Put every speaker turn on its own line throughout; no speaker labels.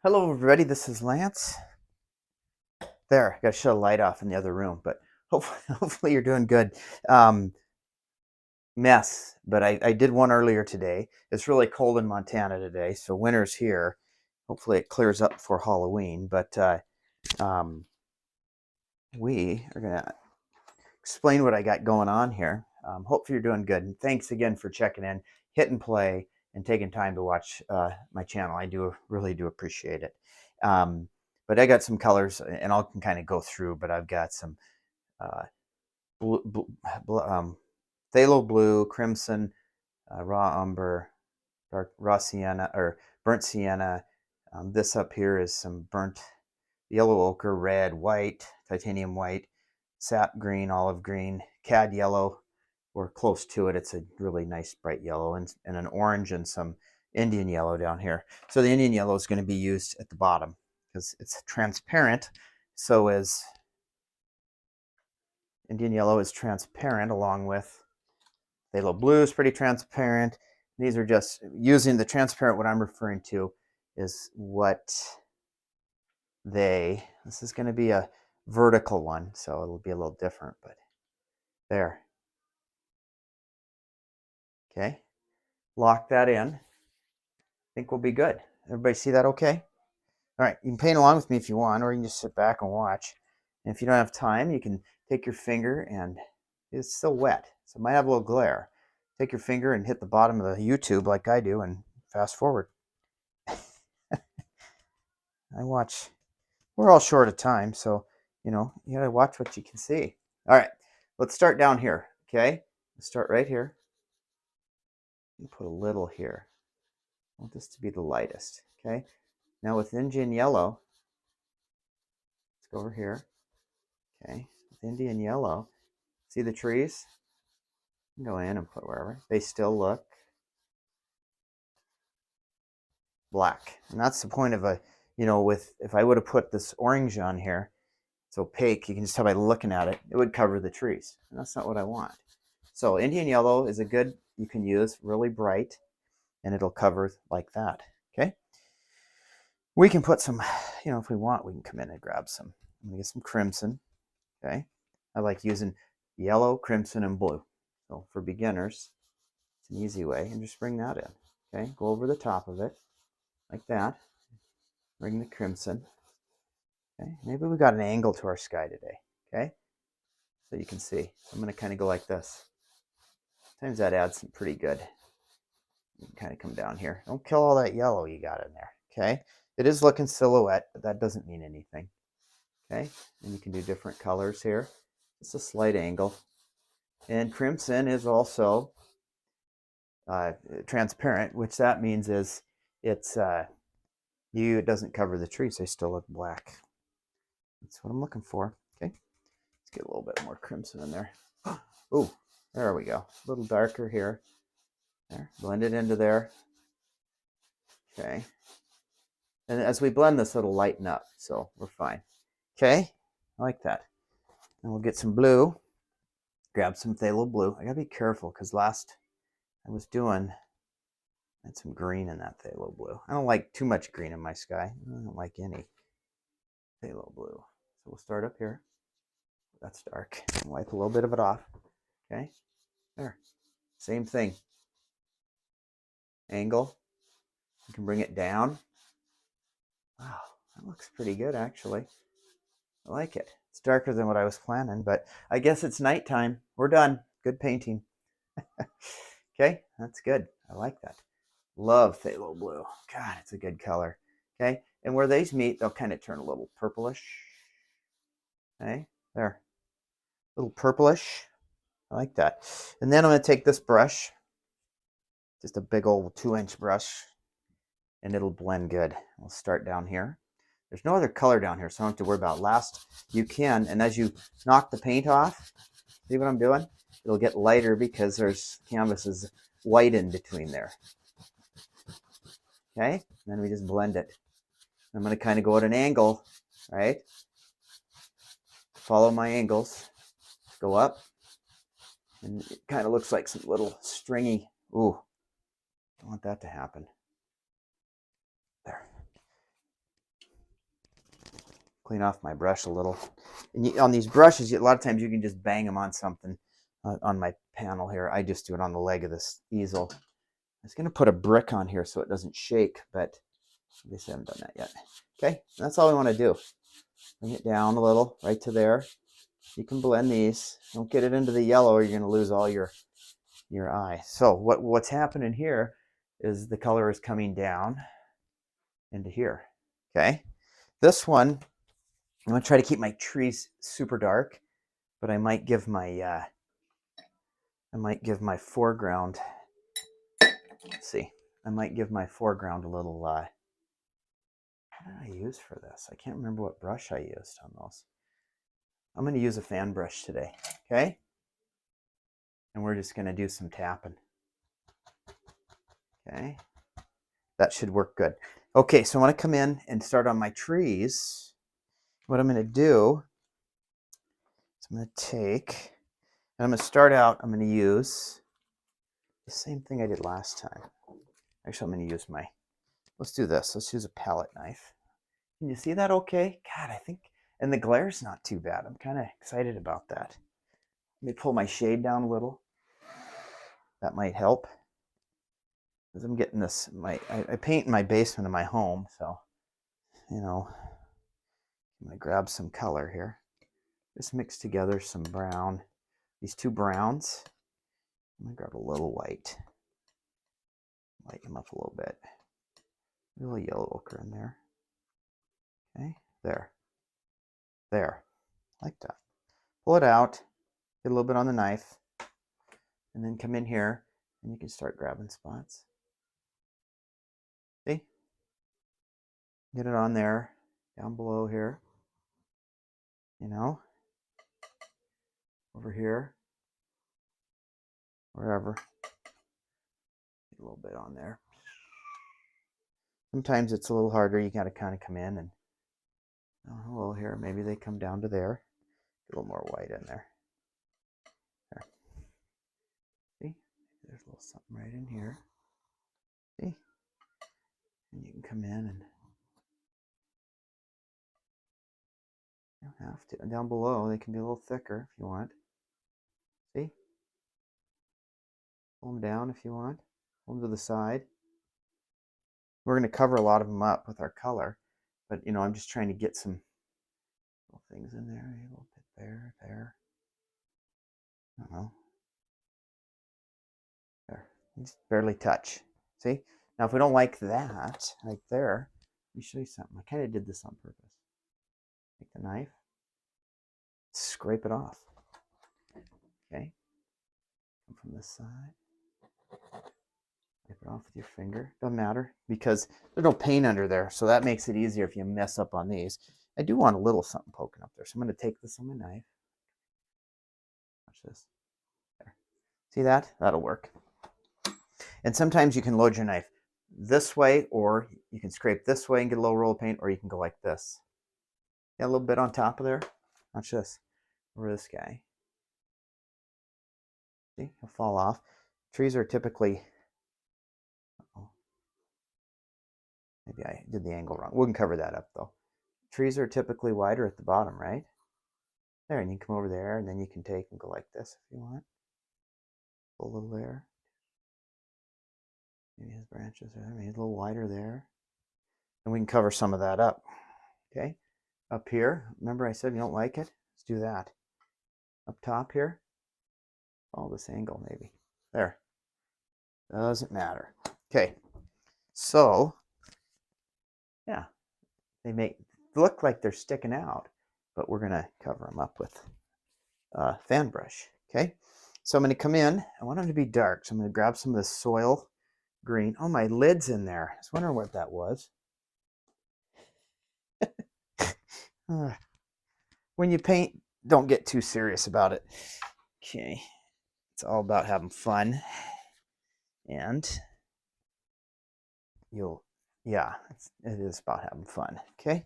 Hello, everybody. This is Lance. There, I got to shut a light off in the other room, but hopefully you're doing good. Mess, but I did one earlier today. It's really cold in Montana today, so winter's here. Hopefully it clears up before Halloween, but um, we are going to explain what I got going on here. Hopefully you're doing good. And thanks again for checking in, hitting play, and taking time to watch my channel. I really do appreciate it. But I got some colors, and I can kind of go through. But I've got some uh, phthalo blue, crimson, raw umber, dark raw sienna, or burnt sienna. This up here is some burnt yellow ochre, red, white, titanium white, sap green, olive green, cad yellow, or close to it. It's a really nice bright yellow, and an orange and some Indian yellow down here. So the Indian yellow is going to be used at the bottom because it's transparent. So is Indian yellow is transparent, along with phthalo blue is pretty transparent. These are just using the transparent. What I'm referring to is what this is going to be a vertical one, so it'll be a little different, but there. Okay, lock that in. I think we'll be good. Everybody see that okay? All right, you can paint along with me if you want, or you can just sit back and watch. And if you don't have time, you can take your finger, and it's still wet, so it might have a little glare. Take your finger and hit the bottom of the YouTube like I do and fast forward. I watch. We're all short of time, so you gotta watch what you can see. All right, let's start down here. Okay, let's start right here. Put a little here. I want this to be the lightest. Okay, now with Indian yellow, let's go over here. Okay, with Indian yellow, see the trees? Go in and put wherever. They still look black, and that's the point of if I would have put this orange on here, it's opaque. You can just tell by looking at it, it would cover the trees, and that's not what I want. So Indian yellow is a good, you can use really bright, and it'll cover like that. Okay. We can put some, if we want, we can come in and grab some. I'm gonna get some crimson. Okay. I like using yellow, crimson, and blue. So for beginners, it's an easy way, and just bring that in. Okay. Go over the top of it like that. Bring the crimson. Okay. Maybe we got an angle to our sky today. Okay. So you can see. I'm going to kind of go like this. Sometimes that adds some pretty good. You can kind of come down here. Don't kill all that yellow you got in there. Okay. It is looking silhouette, but that doesn't mean anything. Okay. And you can do different colors here. It's a slight angle. And crimson is also transparent, which that means is it doesn't cover the trees. They still look black. That's what I'm looking for. Okay. Let's get a little bit more crimson in there. Oh, there we go. A little darker here. There. Blend it into there. Okay. And as we blend this, it'll lighten up. So we're fine. Okay. I like that. And we'll get some blue. Grab some phthalo blue. I gotta be careful because last I had some green in that phthalo blue. I don't like too much green in my sky. I don't like any phthalo blue. So we'll start up here. That's dark. Wipe a little bit of it off. Okay. There. Same thing. Angle. You can bring it down. Wow, that looks pretty good actually. I like it. It's darker than what I was planning, but I guess it's nighttime. We're done. Good painting. Okay, that's good. I like that. Love phthalo blue. God, it's a good color. Okay, and where these meet, they'll kind of turn a little purplish. Okay, there. A little purplish. I like that. And then I'm going to take this brush, just a big old 2-inch brush, and it'll blend good. We'll start down here. There's no other color down here, so I don't have to worry about last. You can, and as you knock the paint off, see what I'm doing? It'll get lighter because there's canvas is white in between there. Okay, and then we just blend it. I'm going to kind of go at an angle, right? Follow my angles. Go up, and it kind of looks like some little stringy. Ooh, don't want that to happen. There. clean off my brush a little. And on these brushes, a lot of times you can just bang them on something. On my panel here, I just do it on the leg of this easel. I was going to put a brick on here so it doesn't shake, but I guess I haven't done that yet. Okay, that's all we want to do. Bring it down a little, right to there. You can blend these. Don't get it into the yellow or you're going to lose all your eye. So what's happening here is the color is coming down into here. Okay, this one, I'm going to try to keep my trees super dark, but I might give my foreground, let's see, I might give my foreground a little, what did I use for this? I can't remember what brush I used on those. I'm going to use a fan brush today, okay? And we're just going to do some tapping. Okay, that should work good. Okay, so I want to come in and start on my trees. What I'm going to do is I'm going to take, and I'm going to start out, I'm going to use the same thing I did last time. Actually, I'm going to use let's do this. Let's use a palette knife. Can you see that okay? God, I think, and the glare's not too bad. I'm kind of excited about that. Let me pull my shade down a little. That might help. Because I'm getting this, I paint in my basement of my home, so, you know, I'm going to grab some color here. Just mix together some brown, these two browns. I'm going to grab a little white. Lighten them up a little bit. A little yellow ochre in there. Okay, there. There. Like that. Pull it out. Get a little bit on the knife. And then come in here and you can start grabbing spots. See? Get it on there. Down below here. You know? Over here. Wherever. Get a little bit on there. Sometimes it's a little harder. You got to kind of come in and a little here. Maybe they come down to there. Get a little more white in there. There. See? There's a little something right in here. See? And you can come in and you don't have to. And down below, they can be a little thicker if you want. See? Pull them down if you want. Pull them to the side. We're going to cover a lot of them up with our color, but you know, I'm just trying to get some little things in there. A little bit there, there. I don't know. There. Just barely touch. See? Now, if we don't like that, like there, let me show you something. I kind of did this on purpose. Take the knife, scrape it off. Okay? Come from this side. Wipe it off with your finger. Doesn't matter because there's no paint under there, so that makes it easier if you mess up on these. I do want a little something poking up there, so I'm going to take this on my knife. Watch this. There. See that? That'll work. And sometimes you can load your knife this way, or you can scrape this way and get a little roll of paint, or you can go like this. Got a little bit on top of there. Watch this. Over this guy. See? He'll fall off. Trees are typically... Maybe I did the angle wrong. We can cover that up though. Trees are typically wider at the bottom, right? There, and you can come over there, and then you can take and go like this if you want. Pull a little there. Maybe his branches are there. Maybe a little wider there. And we can cover some of that up. Okay? Up here, remember I said you don't like it? Let's do that. Up top here. Follow this angle maybe. There. Doesn't matter. Okay. So, yeah. They look like they're sticking out, but we're going to cover them up with a fan brush. Okay? So I'm going to come in. I want them to be dark, so I'm going to grab some of this soil green. Oh, my lid's in there. I was wondering what that was. When you paint, don't get too serious about it. Okay. It's all about having fun. And yeah, it is about having fun. Okay.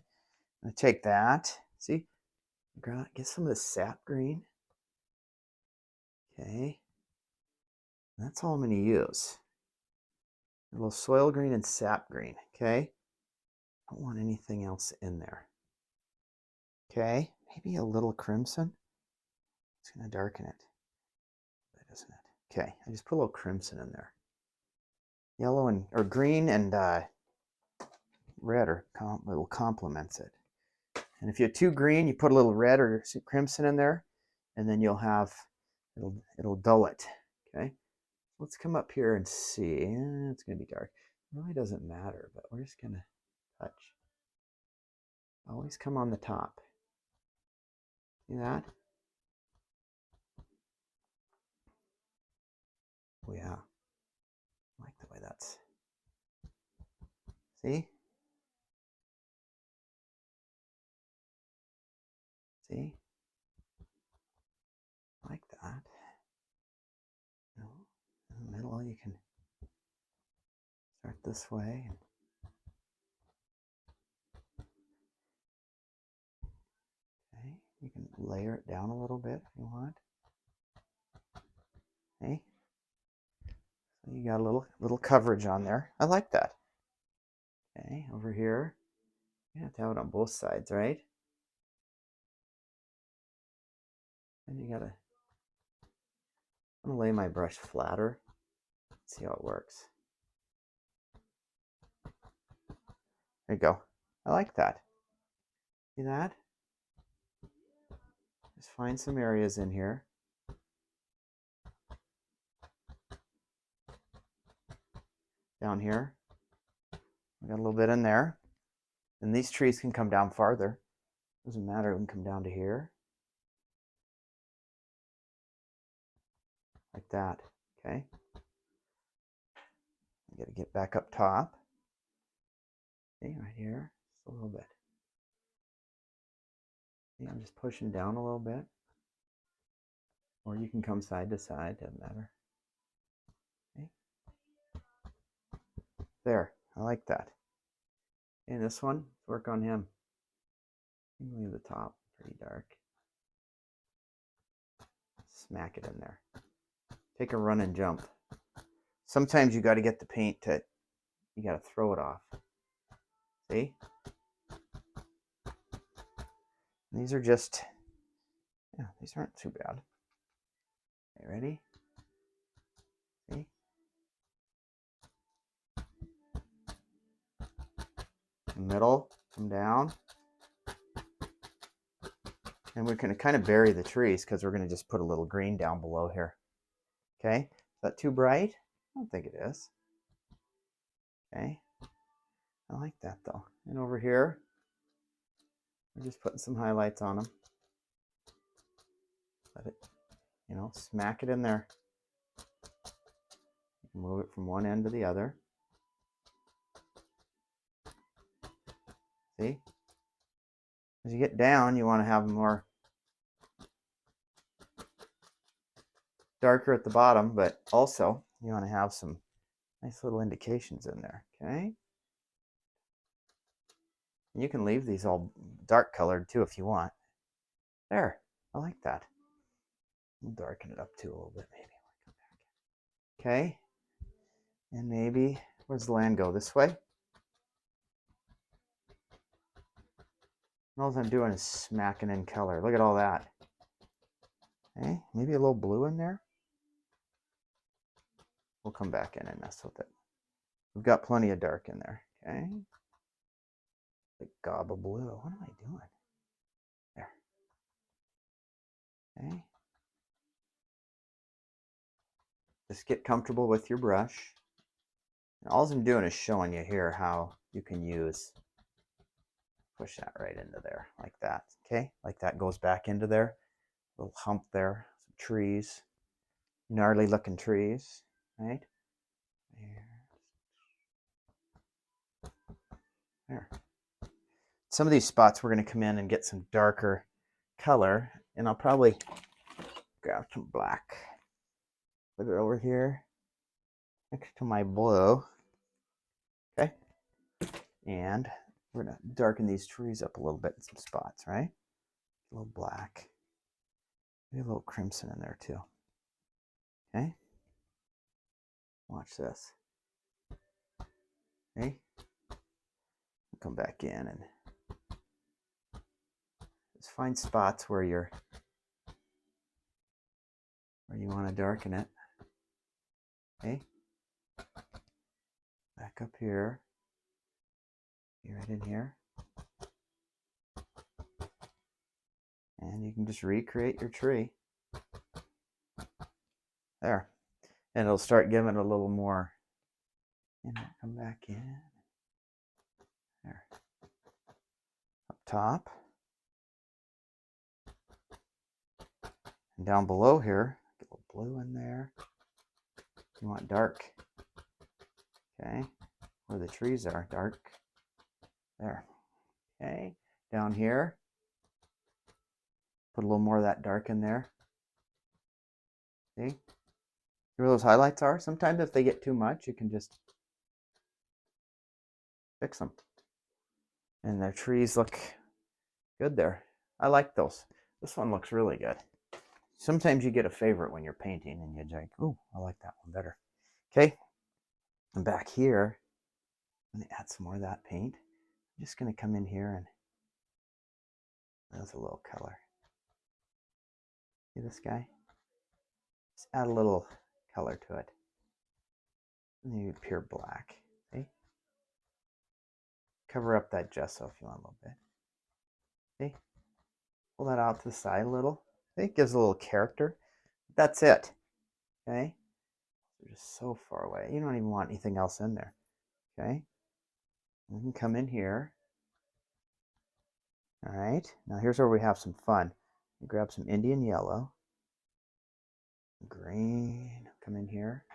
I'm going to take that. See? Get some of this sap green. Okay. That's all I'm going to use. A little soil green and sap green. Okay. I don't want anything else in there. Okay, maybe a little crimson. It's going to darken it, isn't it? Okay, I just put a little crimson in there. Yellow and or green and red will complements it. And if you have too green, you put a little red or crimson in there, and then you'll have it'll dull it. Okay, let's come up here and see. It's going to be dark. It really doesn't matter, but we're just going to touch. Always come on the top. See that? Oh yeah, I like the way that's. See? See? Like that. You know, in the middle, you can start this way. Okay, you can layer it down a little bit if you want. Okay, so you got a little coverage on there. I like that. Okay, over here, you have to have it on both sides, right? And you gotta. I'm gonna lay my brush flatter. See how it works. There you go. I like that. See that? Just find some areas in here. Down here. I got a little bit in there. And these trees can come down farther. Doesn't matter, it can come down to here. Like that. Okay. I gotta get back up top. See, right here. Just a little bit. See, I'm just pushing down a little bit. Or you can come side to side, doesn't matter. Okay. There, I like that. And this one, let's work on him. Leave the top pretty dark. Smack it in there. Take a run and jump. Sometimes you got to get the paint to, you got to throw it off. See? These are just, yeah, these aren't too bad. Okay, ready? See? Middle, come down. And we're going to kind of bury the trees because we're going to just put a little green down below here. Okay, is that too bright? I don't think it is. Okay, I like that though. And over here, we're just putting some highlights on them. Let it, you know, smack it in there. You can move it from one end to the other. See? As you get down, you want to have more darker at the bottom, but also you want to have some nice little indications in there. Okay? And you can leave these all dark colored too if you want. There, I like that. We'll darken it up too a little bit maybe. Okay, and maybe, where's the land go? This way? All I'm doing is smacking in color. Look at all that. Okay, maybe a little blue in there. We'll come back in and mess with it. We've got plenty of dark in there. Okay. Big gob of blue. What am I doing? There. Okay. Just get comfortable with your brush. And all I'm doing is showing you here how you can use, push that right into there like that. Okay, like that goes back into there. Little hump there, some trees, gnarly looking trees, right? There. Some of these spots we're going to come in and get some darker color, and I'll probably grab some black. Put it over here next to my blue. Okay. And we're going to darken these trees up a little bit in some spots, right? A little black. Maybe a little crimson in there too. Okay. Watch this. Okay. Come back in and just find spots where you want to darken it. Okay. Back up here. Right in here. And you can just recreate your tree. There. And it'll start giving a little more. And come back in. There. Up top. And down below here, get a little blue in there. You want dark. Okay. Where the trees are, dark. There. Okay. Down here. Put a little more of that dark in there. See? See where those highlights are? Sometimes if they get too much, you can just fix them. And their trees look good there. I like those. This one looks really good. Sometimes you get a favorite when you're painting and you're like, oh, I like that one better. Okay. And back here, I'm going to add some more of that paint. I'm just going to come in here and there's a little color. See this guy? Just add a little color to it. And maybe pure black. See? Cover up that gesso if you want a little bit. See? Pull that out to the side a little. See? It gives a little character. That's it. Okay? They're just so far away. You don't even want anything else in there. Okay? We can come in here. All right. Now here's where we have some fun. Grab some Indian yellow. Green. Come in here.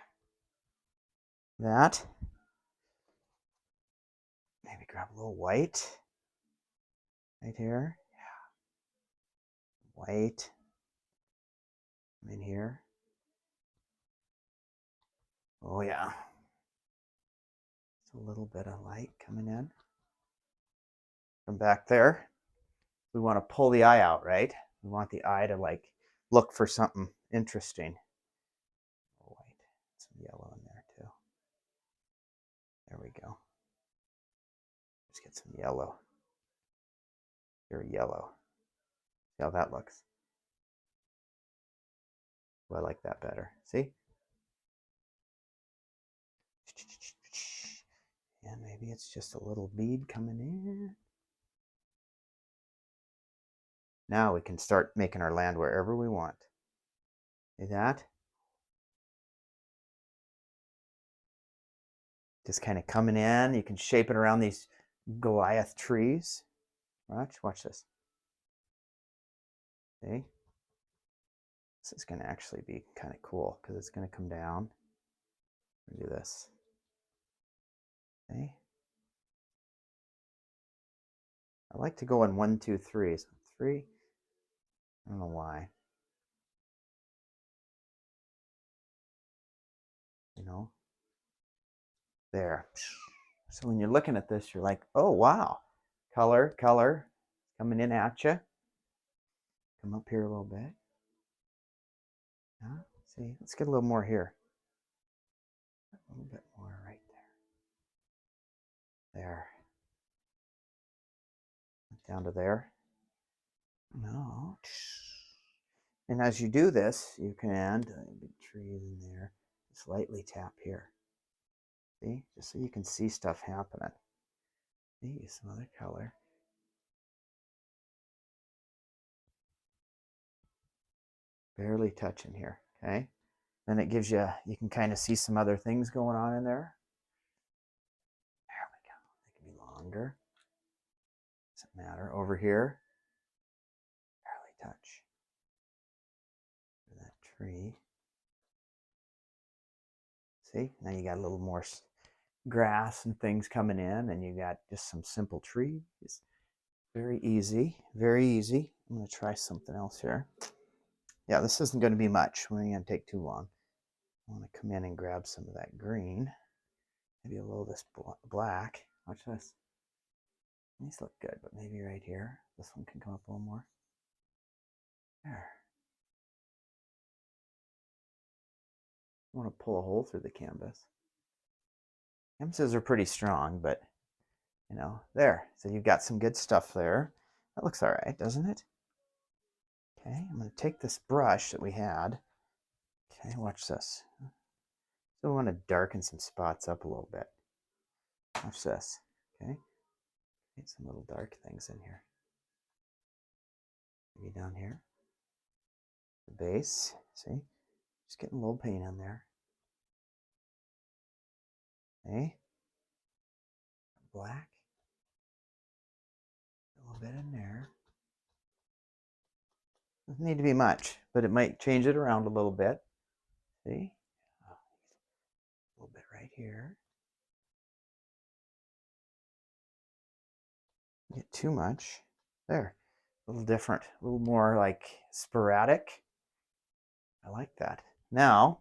That. Maybe grab a little white. Right here. Yeah. White. Come in here. Oh yeah. Just a little bit of light coming in. From back there. We want to pull the eye out, right? We want the eye to like look for something interesting. White, some yellow in there too. There we go. Just get some yellow. Pure yellow. See how that looks? Oh, I like that better. See? And maybe it's just a little bead coming in. Now we can start making our land wherever we want. See that? Just kind of coming in. You can shape it around these Goliath trees. Watch this. See? This is going to actually be kind of cool because it's going to come down and do this. See? I like to go in 1, 2, 3. So 3. I don't know why. You know? There. So when you're looking at this, you're like, oh, wow. Color, color. Coming in at you. Come up here a little bit. Yeah, see, let's get a little more here. A little bit more right there. There. Down to there. No. And as you do this, you can add big trees in there. Just lightly tap here. See? Just so you can see stuff happening. See, some other color. Barely touching here, okay? Then it gives you, you can kind of see some other things going on in there. There we go. They can be longer. Doesn't matter. Over here, barely touch. That tree. See, now you got a little more grass and things coming in, and you got just some simple trees. Very easy, very easy. I'm going to try something else here. Yeah, this isn't going to be much. We ain't going to take too long. I want to come in and grab some of that green. Maybe a little of this black. Watch this. These look good, but maybe right here. This one can come up a little more. There. I want to pull a hole through the canvas. Canvases are pretty strong, but you know, there. So you've got some good stuff there. That looks all right, doesn't it? Okay, I'm going to take this brush that we had. Okay, watch this. So I want to darken some spots up a little bit. Watch this. Okay, get some little dark things in here. Maybe down here. The base. See? Just getting a little paint in there. Okay. Black. A little bit in there. Doesn't need to be much, but it might change it around a little bit. See? A little bit right here. Get too much. There. A little different. A little more like sporadic. I like that. Now,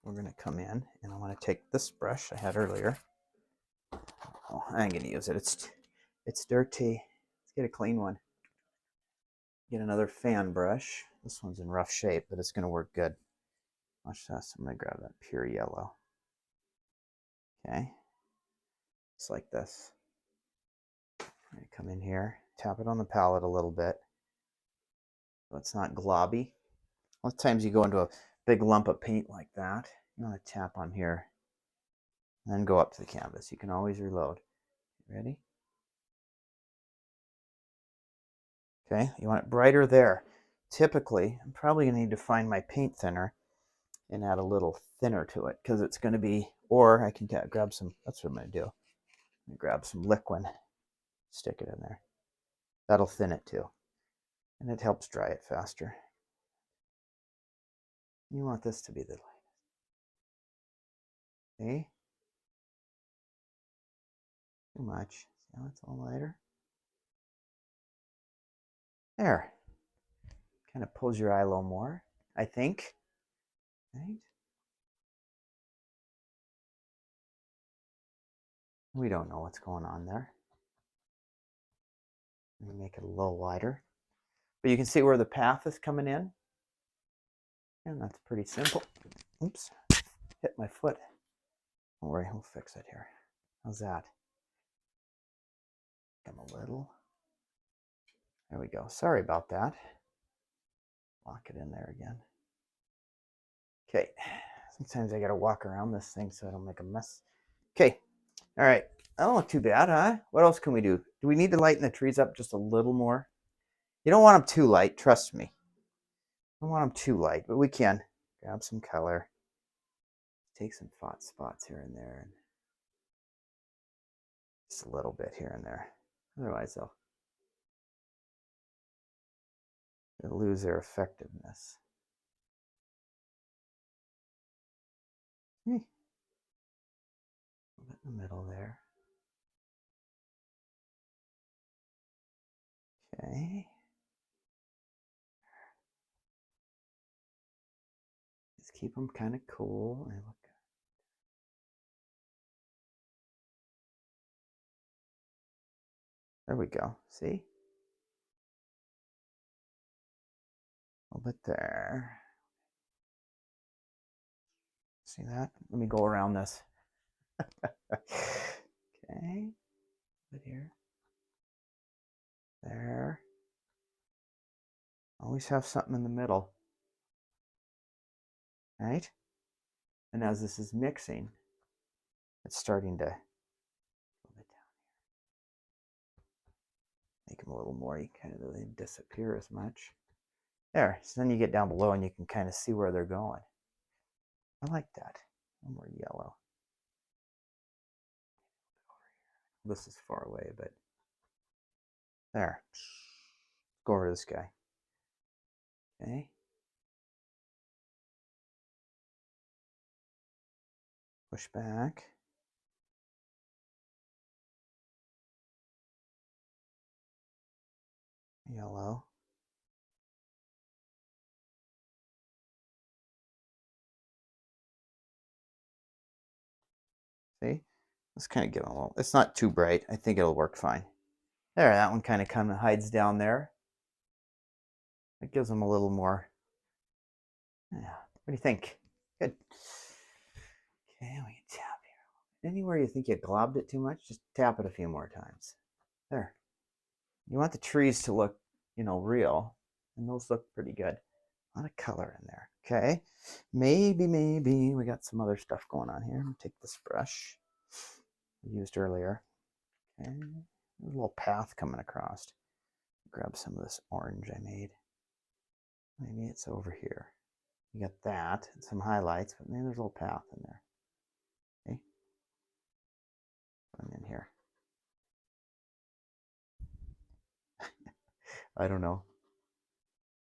we're going to come in and I want to take this brush I had earlier. Oh, I ain't going to use it. It's dirty. Let's get a clean one. Get another fan brush. This one's in rough shape, but it's going to work good. Watch this. I'm going to grab that pure yellow. Okay. Just like this. I'm going to come in here, tap it on the palette a little bit so it's not globby. A lot of times you go into a big lump of paint like that. You want to tap on here and then go up to the canvas. You can always reload. Ready? Okay, you want it brighter there. Typically, I'm probably going to need to find my paint thinner and add a little thinner to it because it's going to be, or I can grab some, that's what I'm going to do. I'm going to grab some liquid, stick it in there. That'll thin it too. And it helps dry it faster. You want this to be the light. See? Too much. See how it's all lighter? There. Kind of pulls your eye a little more, I think. Right? We don't know what's going on there. Let me make it a little wider. But you can see where the path is coming in. And that's pretty simple. Oops. Hit my foot. Don't worry, we'll fix it here. How's that? Come a little. There we go. Sorry about that. Lock it in there again. Okay. Sometimes I gotta walk around this thing so I don't make a mess. Okay. All right. That don't look too bad, huh? What else can we do? Do we need to lighten the trees up just a little more? You don't want them too light, trust me. I don't want them too light, but we can. Grab some color. Take some hot spots here and there. Just a little bit here and there. Otherwise, they'll lose their effectiveness. A little bit in the middle there. Okay. Just keep them kind of cool and look. There we go. See? A little bit there. See that? Let me go around this. Okay. A bit here. There. Always have something in the middle. Right? And as this is mixing, it's starting to make them a little more, you kind of they disappear as much. There, so then you get down below and you can kind of see where they're going. I like that. A little more yellow. This is far away, but there. Go over this guy. Okay. Push back. Yellow. See? Let's kind of give them a little, it's not too bright. I think it'll work fine. There, that one kind of hides down there. It gives them a little more. Yeah. What do you think? Good. Okay, we can tap here. Anywhere you think you globbed it too much, just tap it a few more times. There. You want the trees to look you know, real. And those look pretty good. A lot of color in there. Okay. Maybe we got some other stuff going on here. Take this brush we used earlier. Okay. There's a little path coming across. Grab some of this orange I made. Maybe it's over here. You got that and some highlights, but maybe there's a little path in there. Okay. Put them in here. I don't know.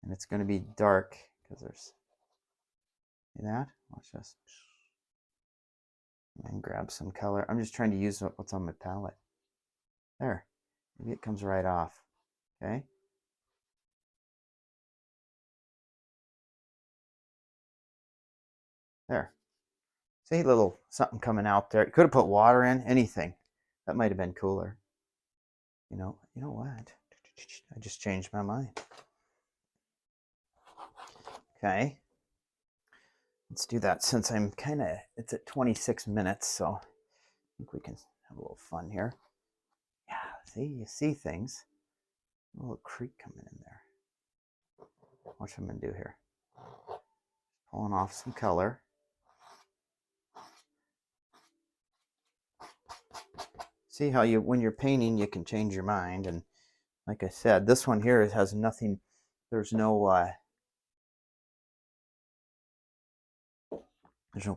And it's going to be dark because there's, see that? Watch this. And grab some color. I'm just trying to use what's on my palette. There. Maybe it comes right off. Okay. There. See, little something coming out there. You could have put water in, anything. That might have been cooler. You know what? I just changed my mind. Okay. Let's do that since I'm it's at 26 minutes, so I think we can have a little fun here. Yeah, see, you see things. A little creek coming in there. Watch what I'm going to do here. Pulling off some color. See how when you're painting, you can change your mind. And like I said, this one here has nothing, there's no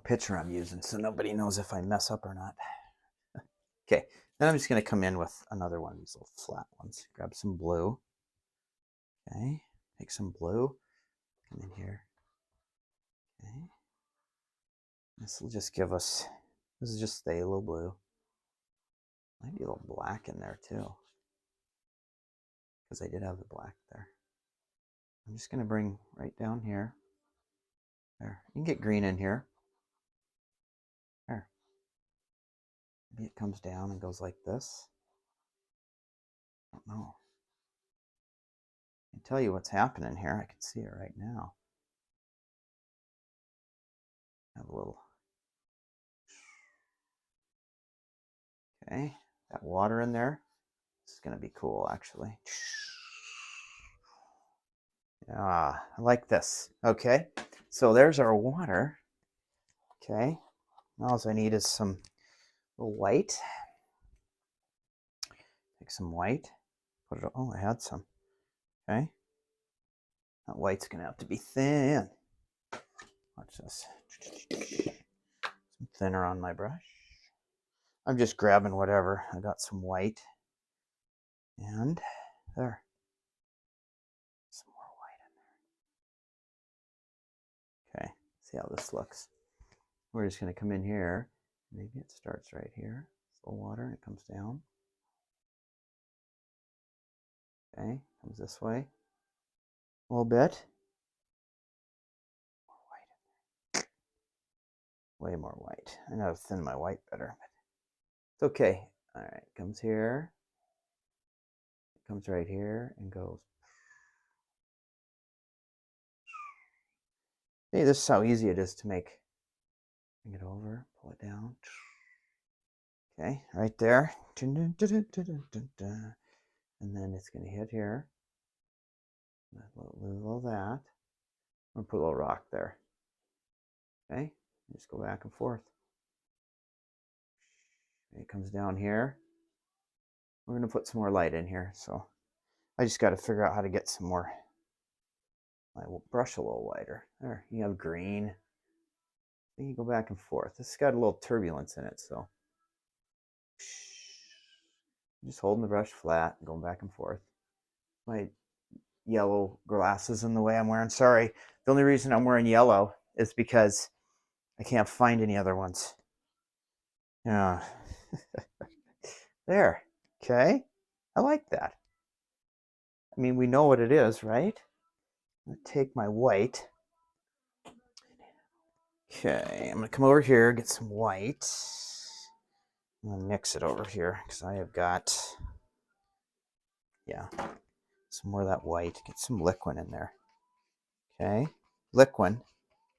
picture I'm using, so nobody knows if I mess up or not. Okay, then I'm just going to come in with another one of these little flat ones. Grab some blue. Okay, take some blue. Come in here. Okay. This will just give us, this is just phthalo blue. Might be a little black in there too, because I did have the black there. I'm just going to bring right down here. There, you can get green in here. There. Maybe it comes down and goes like this. I don't know. I can tell you what's happening here. I can see it right now. Have a little. Okay, got water in there. This is going to be cool, actually. Ah, I like this. Okay, so there's our water. Okay, all I need is some white. Take some white. Put it. Oh, I had some. Okay, that white's going to have to be thin. Watch this. Some thinner on my brush. I'm just grabbing whatever. I got some white. And there. Some more white in there. Okay, see how this looks. We're just going to come in here. Maybe it starts right here. It's a little water and it comes down. Okay, comes this way. A little bit. More white. Way more white. I know to thin my white better, but it's okay. All right, comes here. It comes right here and goes. See, this is how easy it is to make. Bring it over, pull it down. Okay, right there. And then it's going to hit here. A little of that. I'm going to put a little rock there. Okay, just go back and forth. It comes down here. We're going to put some more light in here. So I just got to figure out how to get some more. I will brush a little lighter. There, you have green. Then you go back and forth. This has got a little turbulence in it, so just holding the brush flat, going back and forth. My yellow glasses in the way I'm wearing. Sorry, the only reason I'm wearing yellow is because I can't find any other ones. Yeah. There. Okay. I like that. I mean, we know what it is, right? I'm going to take my white. Okay, I'm going to come over here, get some white. I'm going to mix it over here because I have got, yeah, some more of that white. Get some liquid in there. Okay, liquid,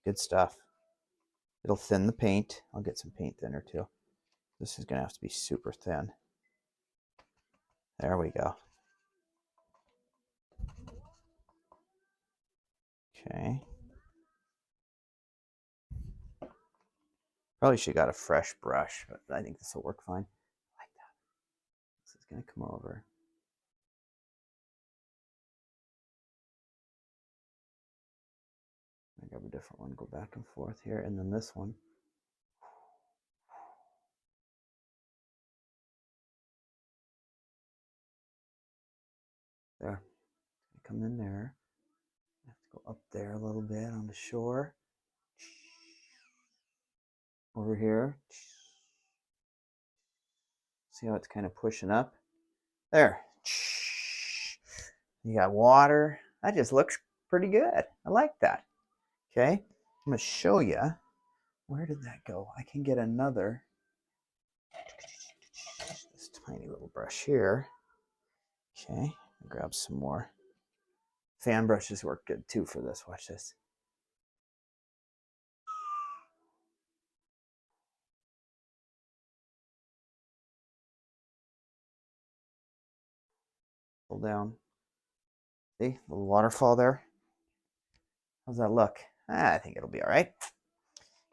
good stuff. It'll thin the paint. I'll get some paint thinner too. This is going to have to be super thin. There we go. Okay. Probably should have got a fresh brush, but I think this will work fine. Like that. This is going to come over. I grab a different one, go back and forth here, and then this one. There. Come in there. I have to go up there a little bit on the shore. Over here. See how it's kind of pushing up? There. You got water. That just looks pretty good. I like that. Okay. I'm going to show you. Where did that go? I can get another. This tiny little brush here. Okay. Grab some more. Fan brushes work good too for this. Watch this. Pull down. See, a little waterfall there. How's that look? I think it'll be all right.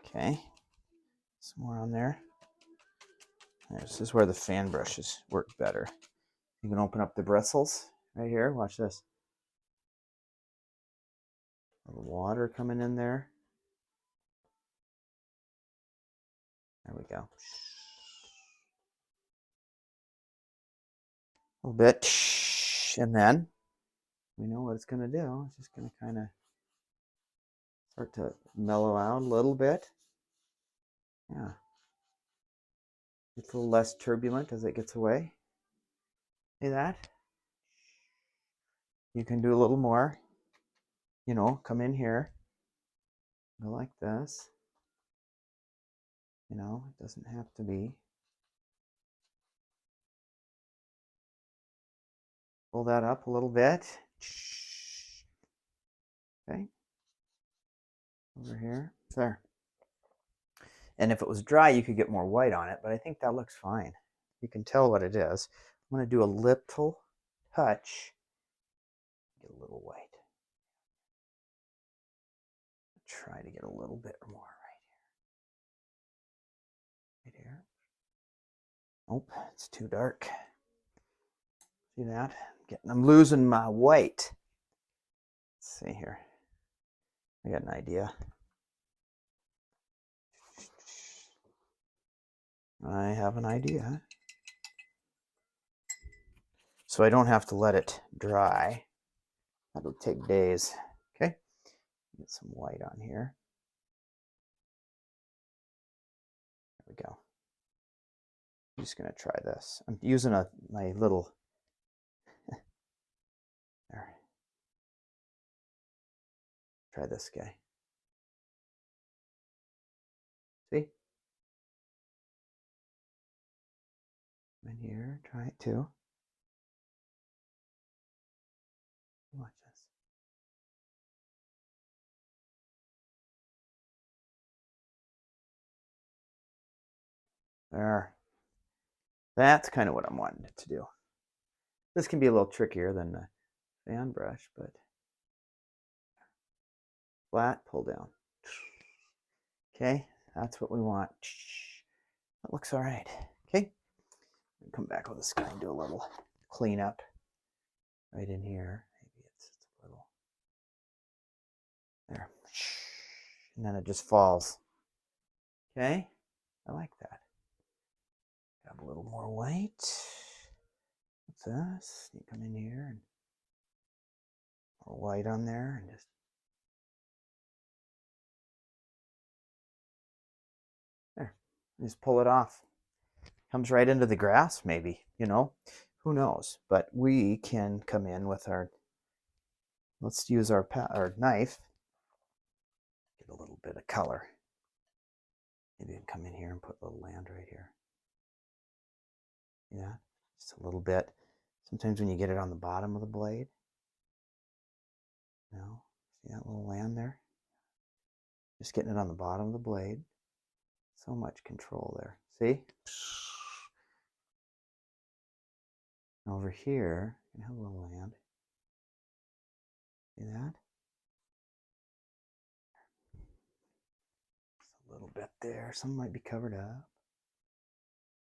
Okay. Some more on there. This is where the fan brushes work better. You can open up the bristles right here. Watch this. A little water coming in there. There we go. A little bit. And then we know what it's going to do. It's just going to kind of start to mellow out a little bit. Yeah. It's a little less turbulent as it gets away. See that? You can do a little more. You know, come in here. Go like this. You know, it doesn't have to be. Pull that up a little bit. Okay. Over here. There. And if it was dry, you could get more white on it, but I think that looks fine. You can tell what it is. I'm going to do a little touch. Get a little white. Try to get a little bit more right here. Nope, it's too dark. See that? I'm losing my white. Let's see here. I got an idea. I have an idea. So I don't have to let it dry. That'll take days. Okay. Get some white on here. There we go. I'm just going to try this. I'm using my little. There. Try this guy. See? Come in here. Try it too. Watch this. There. That's kind of what I'm wanting it to do. This can be a little trickier than the fan brush, but flat, pull down. Okay, that's what we want. That looks all right. Okay, come back with this guy and do a little cleanup right in here. Maybe it's a little there, and then it just falls. Okay, I like that. Grab a little more white. What's this? You come in here and more white on there, and just there. Just pull it off. Comes right into the grass, maybe, you know, who knows? But we can come in with our, let's use our knife, get a little bit of color. Maybe we can come in here and put a little land right here. Yeah, just a little bit. Sometimes when you get it on the bottom of the blade, you know, see that little land there? Just getting it on the bottom of the blade. So much control there. See? Over here, you can have a little land. See that? bit there. Some might be covered up.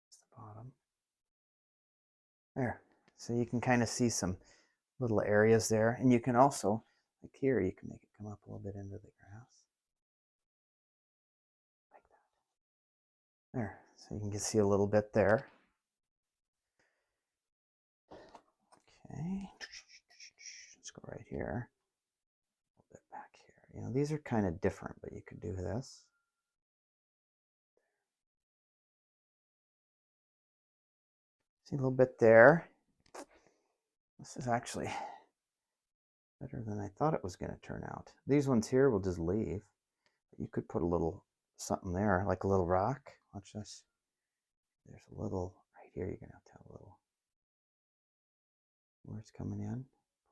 It's the bottom. There. So you can kind of see some little areas there. And you can also, like here, you can make it come up a little bit into the grass. Like that. There. So you can see a little bit there. Okay. Let's go right here. A little bit back here. You know, these are kind of different, but you could do this. See a little bit there. This is actually better than I thought it was going to turn out. These ones here will just leave. You could put a little something there, like a little rock. Watch this. There's a little right here. You're going to have a little where it's coming in.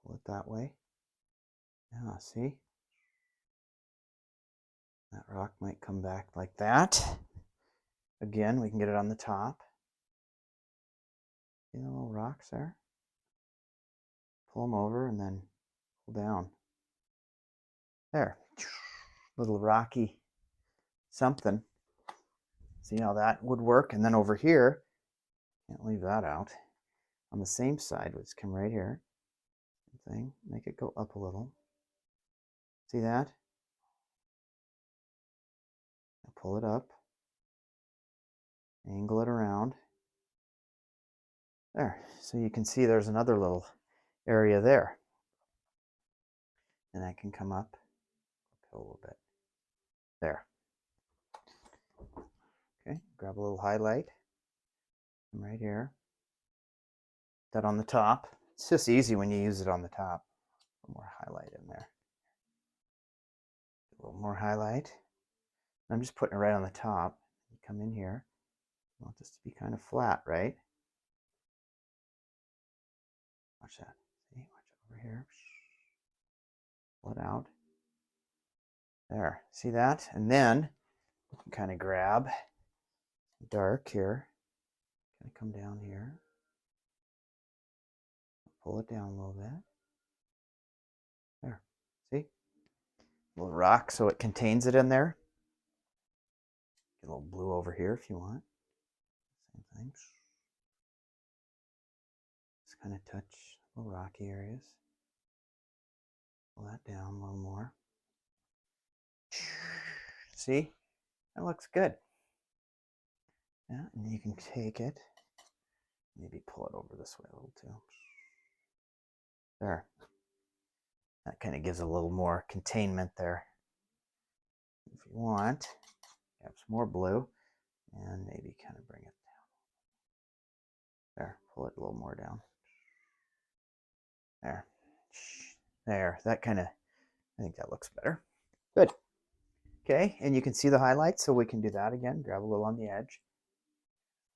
Pull it that way. Yeah, see? That rock might come back like that. Again, we can get it on the top. See the little rocks there? Pull them over and then pull down. There. Little rocky something. See how that would work? And then over here, can't leave that out. On the same side, let's come right here. Same thing. Make it go up a little. See that? Pull it up. Angle it around. There. So you can see there's another little area there. And that can come up a little bit. There. Okay, grab a little highlight. Come right here. That on the top. It's just easy when you use it on the top. A little more highlight in there. A little more highlight. I'm just putting it right on the top. You come in here. I want this to be kind of flat, right? Watch that. See, watch it over here. Pull it out. There. See that? And then you can kind of grab dark here. Kind of come down here. Pull it down a little bit. There. See? A little rock so it contains it in there. Get a little blue over here if you want. Same thing. Just kind of touch little rocky areas. Pull that down a little more. See? That looks good. Yeah, and you can take it. Maybe pull it over this way a little too. There. That kind of gives a little more containment there. If you want, have some more blue and maybe kind of bring it down. There, pull it a little more down. There. There, that kind of, I think that looks better. Good. Okay, and you can see the highlights, so we can do that again. Grab a little on the edge.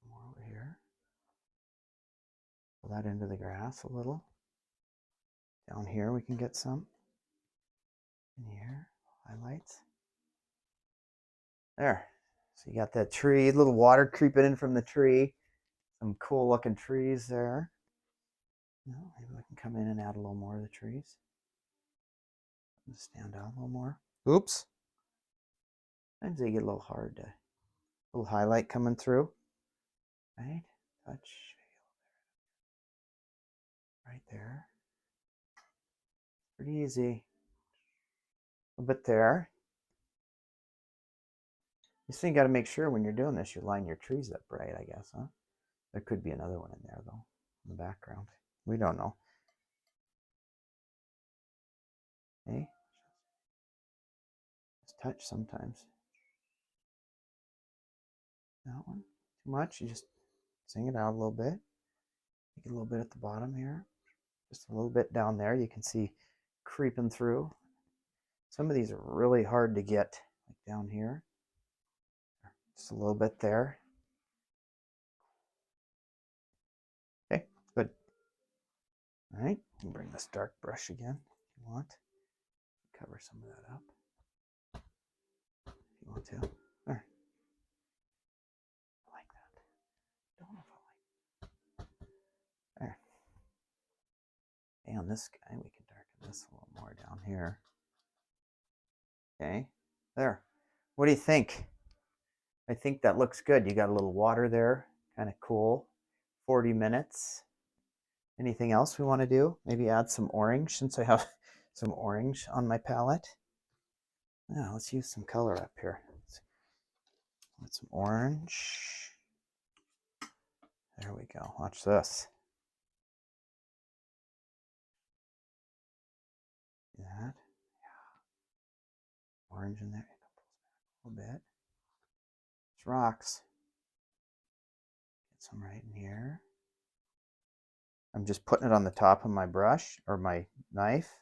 More over here. Pull that into the grass a little. Down here we can get some. In here, highlights. There. So you got that tree, little water creeping in from the tree. Some cool looking trees there. Well, maybe we can come in and add a little more of the trees. Stand out a little more. Oops. Sometimes they get a little hard to, a little highlight coming through. Right? Touch. Right there. Pretty easy. A little bit there. You still got to make sure when you're doing this, you line your trees up right, I guess, huh? There could be another one in there, though, in the background. We don't know. Okay? Just touch sometimes. That one. Too much, you just sing it out a little bit. Make it a little bit at the bottom here. Just a little bit down there. You can see creeping through. Some of these are really hard to get, like down here. Just a little bit there. Okay, good. All right, you can bring this dark brush again if you want. Cover some of that up if you want to. There. I like that. Don't know if I like there. Okay, on this guy, we can darken this a little more down here. Okay, there. What do you think? I think that looks good. You got a little water there, kind of cool. 40 minutes. Anything else we want to do? Maybe add some orange since I have some orange on my palette. Yeah, let's use some color up here. Let's some orange. There we go. Watch this. See that? Yeah. Orange in there. A little bit. It's rocks. Get some right in here. I'm just putting it on the top of my brush or my knife,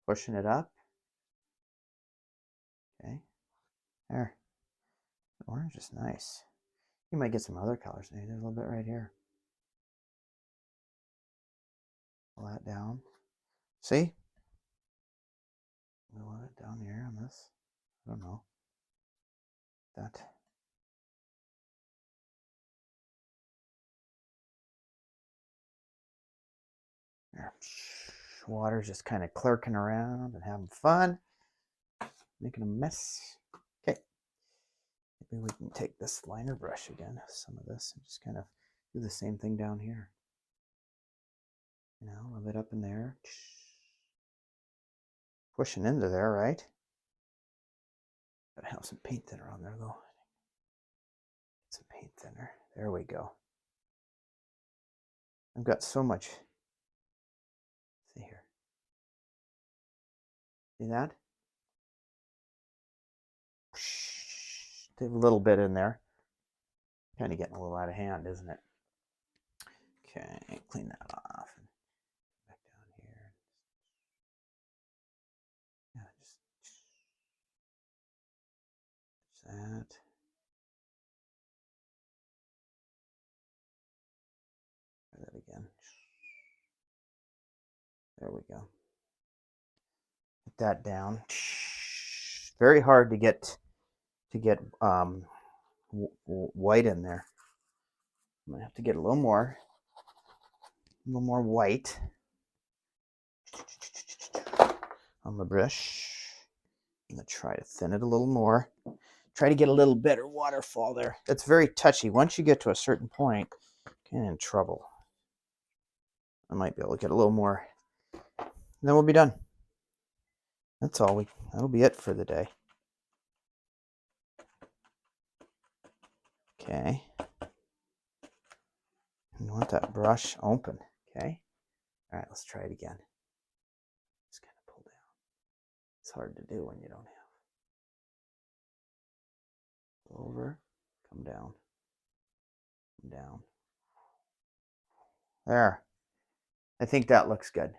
pushing it up. Okay. There. The orange is nice. You might get some other colors. Maybe there's a little bit right here. Pull that down. See? We want it down here on this. I don't know. That. There. Water's just kind of clerking around and having fun. Making a mess. Okay. Maybe we can take this liner brush again, some of this, and just kind of do the same thing down here. You know, a little bit up in there. Pushing into there, right? Gotta have some paint thinner on there though. Get some paint thinner. There we go. I've got so much. Let's see here. See that? A little bit in there. Kind of getting a little out of hand, isn't it? Okay, clean that off. Back down here. Yeah, just that. Try that again. There we go. Put that down. Very hard to get white in there. I'm gonna have to get a little more white on the brush. I'm gonna try to thin it a little more. Try to get a little better waterfall there. It's very touchy. Once you get to a certain point, you're in trouble. I might be able to get a little more. And then we'll be done. That's all. That'll be it for the day. Okay. You want that brush open. Okay. All right, let's try it again. Just kind of pull down. It's hard to do when you don't have. Over, come down, come down. There. I think that looks good.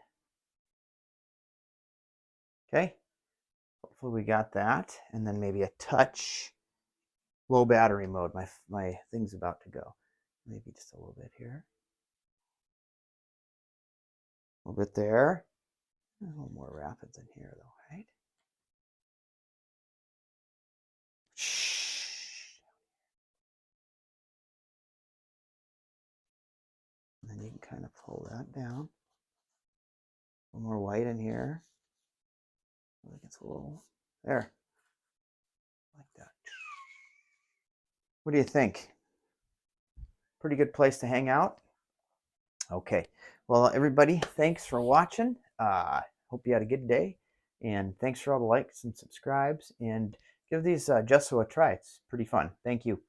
Okay. Hopefully we got that, and then maybe a touch. Low battery mode. My thing's about to go. Maybe just a little bit here. A little bit there. A little more rapids in here, though, right? And then you can kind of pull that down. A little more white in here. I think it's a little there. Like that. What do you think? Pretty good place to hang out? Okay. Well, everybody, thanks for watching. Hope you had a good day. And thanks for all the likes and subscribes. And give these gesso a try. It's pretty fun. Thank you.